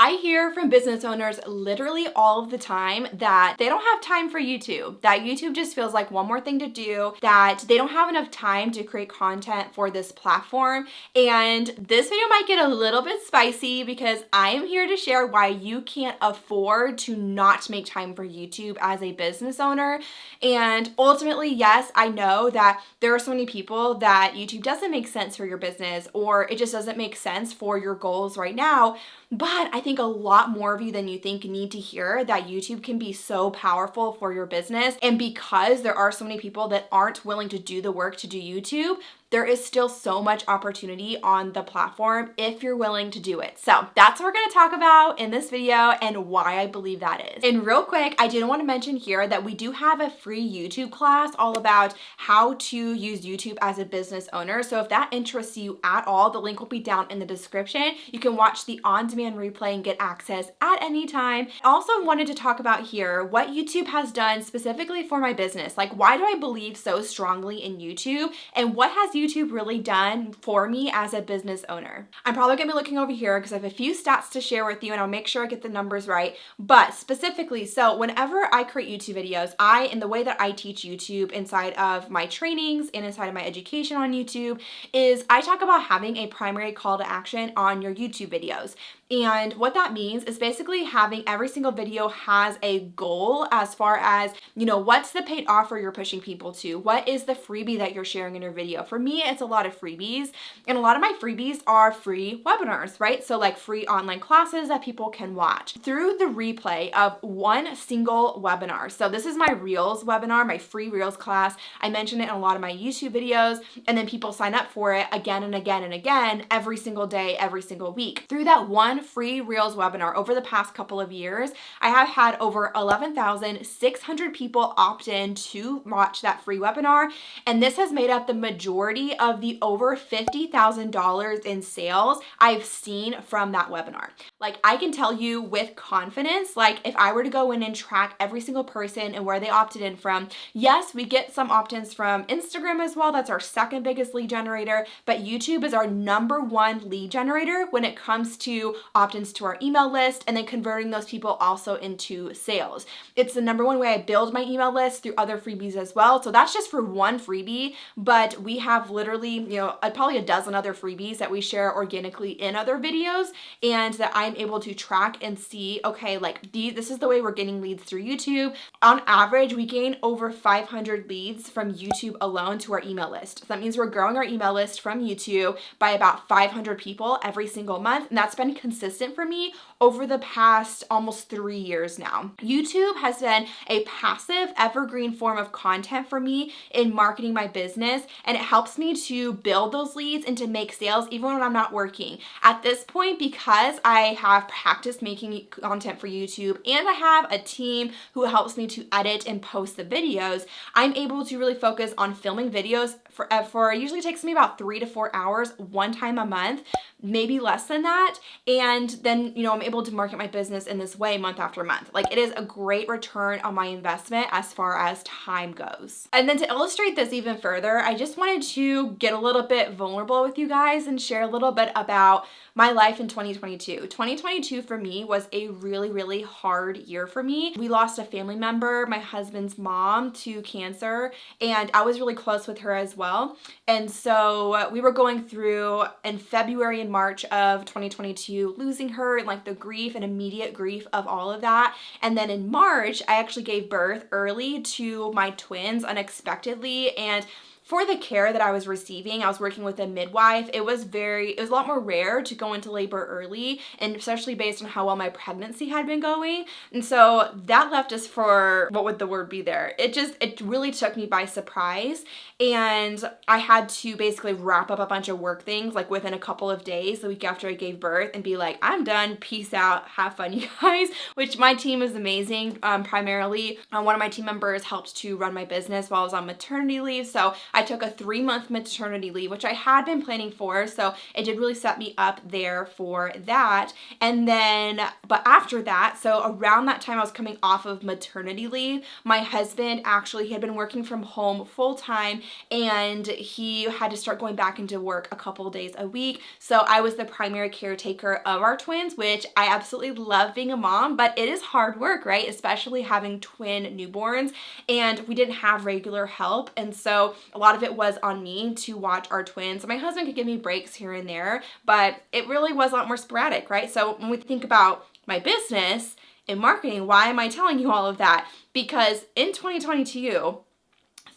I hear from business owners literally all of the time that they don't have time for YouTube, that YouTube just feels like one more thing to do, that they don't have enough time to create content for this platform. And this video might get a little bit spicy because I am here to share why you can't afford to not make time for YouTube as a business owner. And ultimately, yes, I know that there are so many people that YouTube doesn't make sense for your business, or it just doesn't make sense for your goals right now. But I think a lot more of you than you think need to hear that YouTube can be so powerful for your business. And because there are so many people that aren't willing to do the work to do YouTube, there is still so much opportunity on the platform if you're willing to do it. So that's what we're gonna talk about in this video and why I believe that is. And real quick, I did want to mention here that we do have a free YouTube class all about how to use YouTube as a business owner. So if that interests you at all, the link will be down in the description. You can watch the on-demand replay and get access at any time. I also wanted to talk about here what YouTube has done specifically for my business. Like, why do I believe so strongly in YouTube, and what has YouTube really done for me as a business owner? I'm probably gonna be looking over here because I have a few stats to share with you, and I'll make sure I get the numbers right. But specifically, so whenever I create YouTube videos, in the way that I teach YouTube inside of my trainings and inside of my education on YouTube, is I talk about having a primary call to action on your YouTube videos. And what that means is basically having every single video has a goal as far as, what's the paid offer you're pushing people to? What is the freebie that you're sharing in your video? For me, it's a lot of freebies. And a lot of my freebies are free webinars, right? So like free online classes that people can watch through the replay of one single webinar. So this is my Reels webinar, my free Reels class. I mention it in a lot of my YouTube videos, and then people sign up for it again and again and again every single day, every single week. Through that one free Reels webinar over the past couple of years, I have had over 11,600 people opt in to watch that free webinar. And this has made up the majority of the over $50,000 in sales I've seen from that webinar. Like, I can tell you with confidence, like if I were to go in and track every single person and where they opted in from, yes, we get some opt-ins from Instagram as well. That's our second biggest lead generator, but YouTube is our #1 lead generator when it comes to opt-ins to our email list and then converting those people also into sales. It's the #1 way I build my email list through other freebies as well. So that's just for one freebie, but we have literally, probably a dozen other freebies that we share organically in other videos, and that I'm able to track and see, okay, like this is the way we're getting leads through YouTube. On average, we gain over 500 leads from YouTube alone to our email list. So that means we're growing our email list from YouTube by about 500 people every single month, and that's been consistent for me over the past almost 3 years now. YouTube has been a passive, evergreen form of content for me in marketing my business, and it helps me to build those leads and to make sales even when I'm not working. At this point, because I have practiced making content for YouTube and I have a team who helps me to edit and post the videos, I'm able to really focus on filming videos for usually takes me about 3 to 4 hours one time a month, maybe less than that. And then, I'm able to market my business in this way month after month. Like, it is a great return on my investment as far as time goes. And then to illustrate this even further, I just wanted to get a little bit vulnerable with you guys and share a little bit about my life in 2022. 2022 for me was a really, really hard year for me. We lost a family member, my husband's mom, to cancer, and I was really close with her as well. And so we were going through in February and March of 2022, losing her and like the grief and immediate grief of all of that. And then in March, I actually gave birth early to my twins unexpectedly. And for the care that I was receiving, I was working with a midwife. It was a lot more rare to go into labor early, and especially based on how well my pregnancy had been going. And so that left us for, what would the word be there? It really took me by surprise. And I had to basically wrap up a bunch of work things like within a couple of days, the week after I gave birth, and be like, I'm done, peace out, have fun, you guys. Which my team is amazing. Primarily, one of my team members helped to run my business while I was on maternity leave. So I took a 3-month maternity leave, which I had been planning for. So it did really set me up there for that. And then, but after that, so around that time I was coming off of maternity leave, my husband he had been working from home full time, and he had to start going back into work a couple days a week. So I was the primary caretaker of our twins, which I absolutely love being a mom, but it is hard work, right? Especially having twin newborns, and we didn't have regular help. And so a lot of it was on me to watch our twins. My husband could give me breaks here and there, but it really was a lot more sporadic, right? So when we think about my business in marketing, why am I telling you all of that? Because in 2022,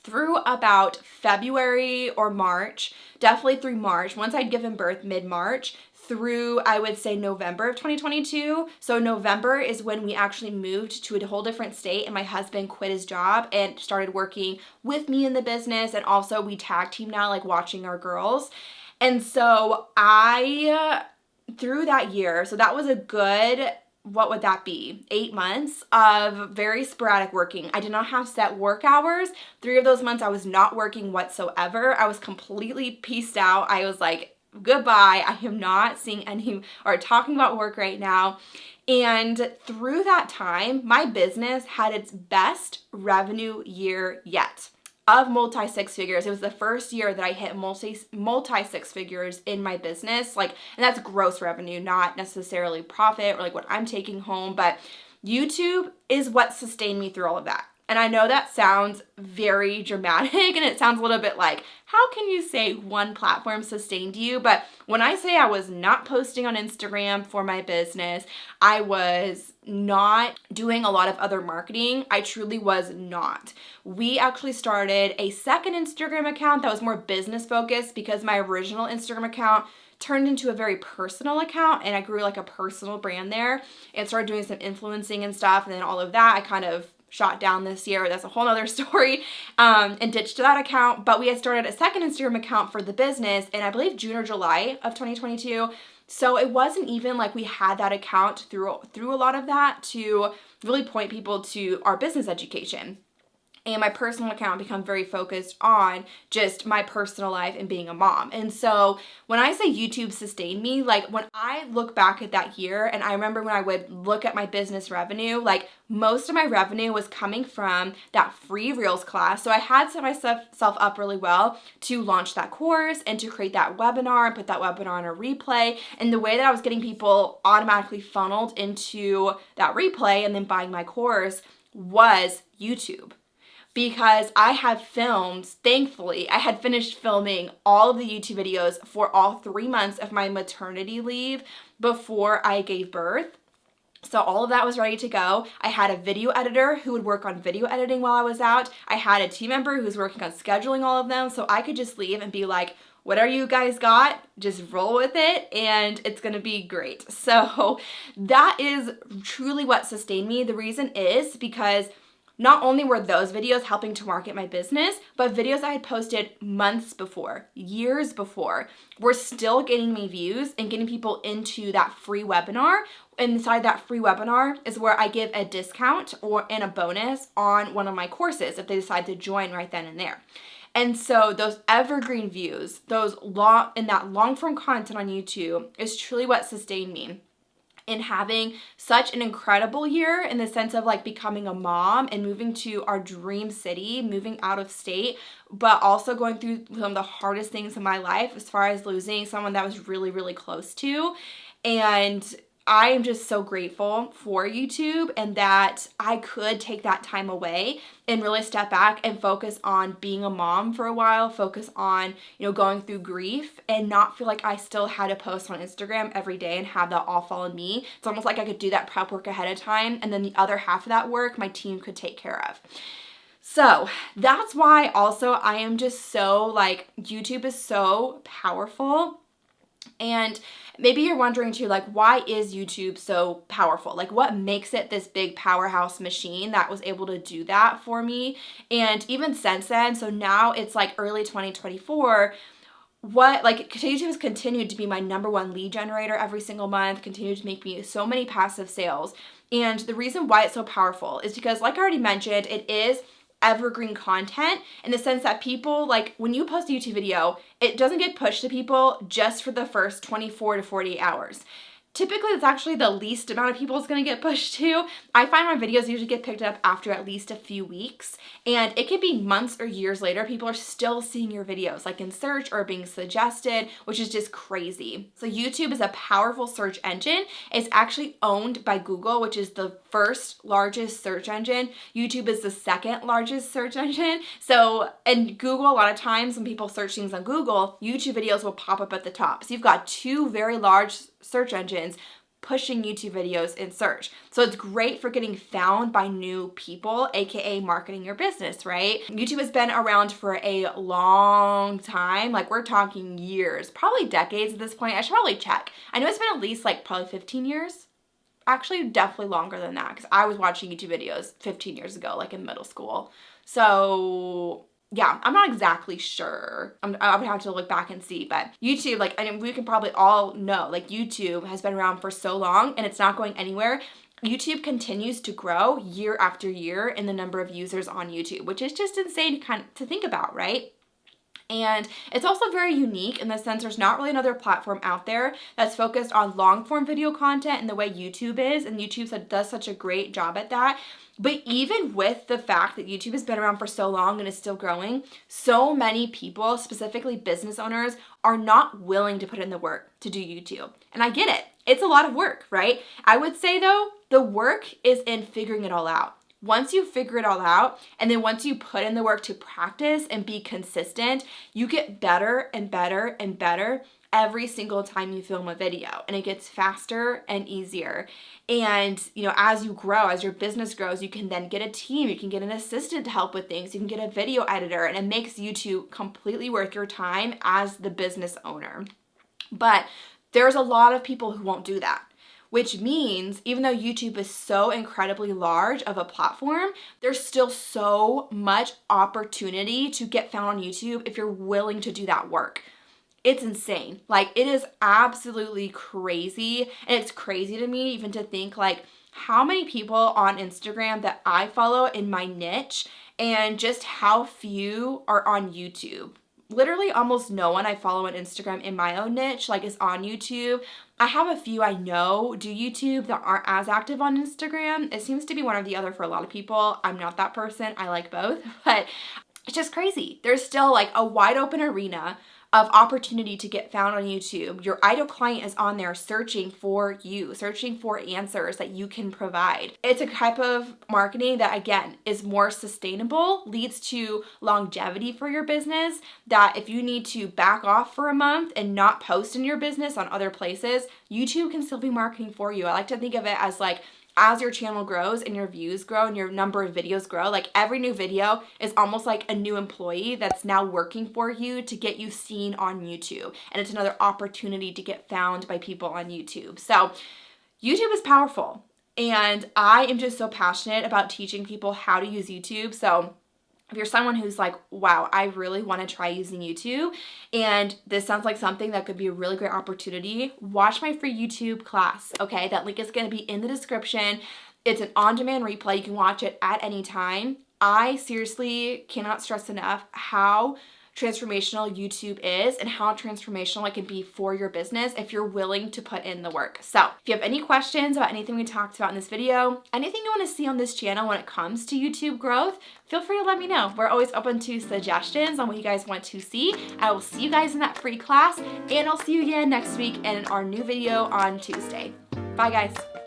through about February or March, definitely through March, once I'd given birth mid-March, through, I would say, November of 2022. So November is when we actually moved to a whole different state, and my husband quit his job and started working with me in the business. And also we tag team now, like watching our girls. And so through that year, so that was a good, what would that be? 8 months of very sporadic working. I did not have set work hours. 3 of those months I was not working whatsoever. I was completely pieced out. I was like, goodbye. I am not seeing any or talking about work right now. And through that time, my business had its best revenue year yet of multi 6 figures. It was the first year that I hit multi 6 figures in my business. And that's gross revenue, not necessarily profit or like what I'm taking home, but YouTube is what sustained me through all of that. And I know that sounds very dramatic, and it sounds a little bit like, how can you say one platform sustained you? But when I say I was not posting on Instagram for my business, I was not doing a lot of other marketing. I truly was not. We actually started a second Instagram account that was more business focused, because my original Instagram account turned into a very personal account, and I grew like a personal brand there and started doing some influencing and stuff. And then all of that I kind of shot down this year. That's a whole nother story, and ditched that account. But we had started a second Instagram account for the business in, I believe, June or July of 2022. So it wasn't even like we had that account through a lot of that to really point people to our business education. And my personal account become very focused on just my personal life and being a mom. And so when I say YouTube sustained me, like when I look back at that year, and I remember when I would look at my business revenue, like most of my revenue was coming from that free Reels class. So I had set myself up really well to launch that course and to create that webinar and put that webinar on a replay. And the way that I was getting people automatically funneled into that replay and then buying my course was YouTube. Because I had filmed, thankfully, I had finished filming all of the YouTube videos for all 3 months of my maternity leave before I gave birth. So all of that was ready to go. I had a video editor who would work on video editing while I was out. I had a team member who was working on scheduling all of them. So I could just leave and be like, whatever you guys got, just roll with it and it's gonna be great. So that is truly what sustained me. The reason is because not only were those videos helping to market my business, but videos I had posted months before, years before, were still getting me views and getting people into that free webinar. Inside that free webinar is where I give a discount and a bonus on one of my courses if they decide to join right then and there. And so those evergreen views, that long form content on YouTube is truly what sustained me in having such an incredible year, in the sense of like becoming a mom and moving to our dream city, moving out of state, but also going through some of the hardest things in my life as far as losing someone that was really, really close to. And I am just so grateful for YouTube and that I could take that time away and really step back and focus on being a mom for a while, focus on, going through grief and not feel like I still had to post on Instagram every day and have that all fall on me. It's almost like I could do that prep work ahead of time, and then the other half of that work my team could take care of. So that's why also I am just so YouTube is so powerful. And maybe you're wondering too, why is YouTube so powerful? What makes it this big powerhouse machine that was able to do that for me? And even since then, so now it's early 2024, YouTube has continued to be my #1 lead generator every single month, continued to make me so many passive sales. And the reason why it's so powerful is because, like I already mentioned, it is evergreen content in the sense that people, like when you post a YouTube video, it doesn't get pushed to people just for the first 24 to 48 hours. Typically, it's actually the least amount of people it's going to get pushed to. I find my videos usually get picked up after at least a few weeks, and it could be months or years later. People are still seeing your videos, like in search or being suggested, which is just crazy. So YouTube is a powerful search engine. It's actually owned by Google, which is the first largest search engine. YouTube is the second largest search engine. So, and Google, a lot of times when people search things on Google, YouTube videos will pop up at the top. So you've got two very large search engines pushing YouTube videos in search. So it's great for getting found by new people, aka marketing your business, right? YouTube has been around for a long time. Like we're talking years, probably decades at this point. I should probably check. I know it's been at least like probably 15 years. Actually, definitely longer than that because I was watching YouTube videos 15 years ago, like in middle school. So yeah, I'm not exactly sure. I would have to look back and see, but YouTube, like, I mean, we can probably all know, like, YouTube has been around for so long and it's not going anywhere. YouTube continues to grow year after year in the number of users on YouTube, which is just insane to think about, right? And it's also very unique in the sense there's not really another platform out there that's focused on long form video content in the way YouTube is, and YouTube does such a great job at that. But even with the fact that YouTube has been around for so long and is still growing, so many people, specifically business owners, are not willing to put in the work to do YouTube. And I get it. It's a lot of work, right? I would say though, the work is in figuring it all out. Once you figure it all out, and then once you put in the work to practice and be consistent, you get better and better and better every single time you film a video, and it gets faster and easier. And you know, as you grow, as your business grows, you can then get a team, you can get an assistant to help with things, you can get a video editor, and it makes YouTube completely worth your time as the business owner. But there's a lot of people who won't do that. Which means even though YouTube is so incredibly large of a platform, there's still so much opportunity to get found on YouTube if you're willing to do that work. It's insane. Like, it is absolutely crazy. And it's crazy to me even to think like how many people on Instagram that I follow in my niche and just how few are on YouTube. Literally almost no one I follow on Instagram in my own niche like is on YouTube. I have a few I know do YouTube that aren't as active on Instagram. It seems to be one or the other for a lot of people. I'm not that person. I like both, but it's just crazy. There's still like a wide open arena of opportunity to get found on YouTube. Your ideal client is on there searching for you, searching for answers that you can provide. It's a type of marketing that, again, is more sustainable, leads to longevity for your business, that if you need to back off for a month and not post in your business on other places, YouTube can still be marketing for you. I like to think of it as like, as your channel grows and your views grow and your number of videos grow, like every new video is almost like a new employee that's now working for you to get you seen on YouTube. And it's another opportunity to get found by people on YouTube. So YouTube is powerful. And I am just so passionate about teaching people how to use YouTube. So if you're someone who's like, wow, I really want to try using YouTube and this sounds like something that could be a really great opportunity, watch my free YouTube class, okay? That link is going to be in the description. It's an on-demand replay. You can watch it at any time. I seriously cannot stress enough how transformational YouTube is and how transformational it can be for your business if you're willing to put in the work. So if you have any questions about anything we talked about in this video, anything you want to see on this channel when it comes to YouTube growth, feel free to let me know. We're always open to suggestions on what you guys want to see. I will see you guys in that free class, and I'll see you again next week in our new video on Tuesday. Bye guys.